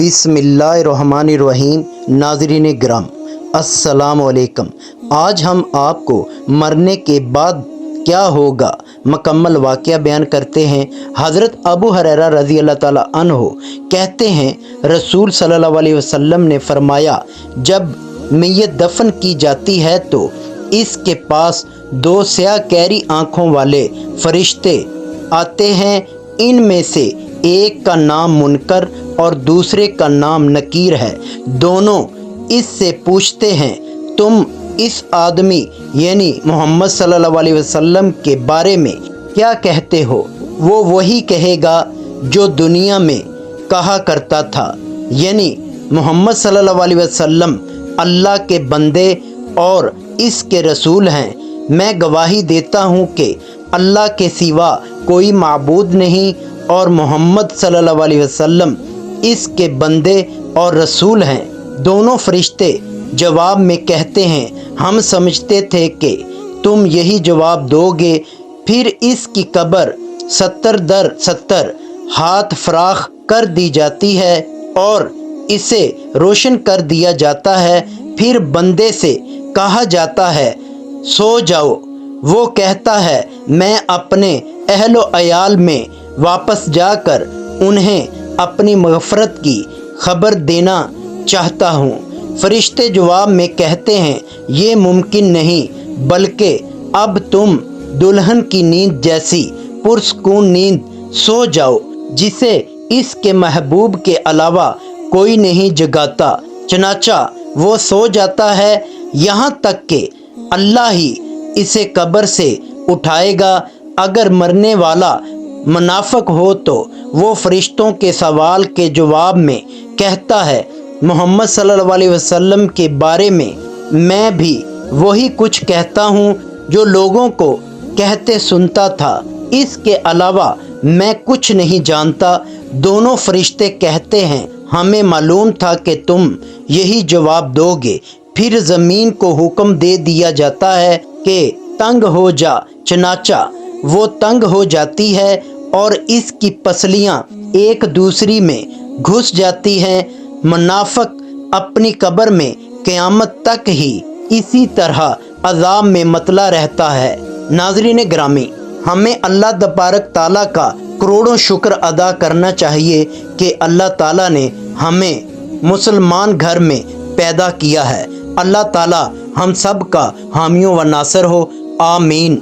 बिस्मिल्लाहिर्रहमानिर्रहीम। नाज़रीन ग्राम अस्सलाम वालेकुम। आज हम आपको मरने के बाद क्या होगा मुकम्मल वाक़या बयान करते हैं। हज़रत अबू हुरैरा रज़ी अल्लाह ताला अन्हो कहते हैं, रसूल सल्लल्लाहु अलैहि वसल्लम ने फरमाया, जब मैयत दफन की जाती है तो इसके पास दो स्याह कैरी आँखों वाले फरिश्ते आते हैं। इनमें से एक का नाम मुनकर और दूसरे का नाम नकीर है। दोनों इससे पूछते हैं, तुम इस आदमी यानी मोहम्मद सल्लल्लाहु अलैहि वसल्लम के बारे में क्या कहते हो? वो वही कहेगा जो दुनिया में कहा करता था, यानी मोहम्मद सल्लल्लाहु अलैहि वसल्लम अल्लाह के बंदे और इसके रसूल हैं। मैं गवाही देता हूँ कि अल्लाह के सिवा कोई माबूद नहीं और मोहम्मद सल्लल्लाहु अलैहि वसल्लम इसके बंदे और रसूल हैं। दोनों फरिश्ते जवाब में कहते हैं, हम समझते थे कि तुम यही जवाब दोगे। फिर इसकी कब्र 70 दर 70 हाथ फराख कर दी जाती है और इसे रोशन कर दिया जाता है। फिर बंदे से कहा जाता है, सो जाओ। वो कहता है, मैं अपने अहलो अयाल में वापस जाकर उन्हें अपनी मग़फ़रत की खबर देना चाहता हूँ। फरिश्ते जवाब में कहते हैं, ये मुमकिन नहीं, बल्कि अब तुम दुल्हन की नींद जैसी पुरसकून नींद सो जाओ, जिसे इसके महबूब के अलावा कोई नहीं जगाता। चनाचा वो सो जाता है, यहाँ तक कि अल्लाह ही इसे कब्र से उठाएगा। अगर मरने वाला मुनाफिक हो तो वो फरिश्तों के सवाल के जवाब में कहता है, मोहम्मद सल्लल्लाहु अलैहि वसल्लम के बारे में मैं भी वही कुछ कहता हूँ जो लोगों को कहते सुनता था, इसके अलावा मैं कुछ नहीं जानता। दोनों फरिश्ते कहते हैं, हमें मालूम था कि तुम यही जवाब दोगे। फिर ज़मीन को हुक्म दे दिया जाता है कि तंग हो जा। चनाचा वो तंग हो जाती है और इसकी पसलियाँ एक दूसरी में घुस जाती हैं। मुनाफिक अपनी कब्र में क़यामत तक ही इसी तरह अज़ाब में मतला रहता है। नाज़रीन ग्रामी, हमें अल्लाह तबारक ताला का करोड़ों शुक्र अदा करना चाहिए कि अल्लाह ताला ने हमें मुसलमान घर में पैदा किया है। अल्लाह ताला हम सब का हामियों व नासर हो। आमीन।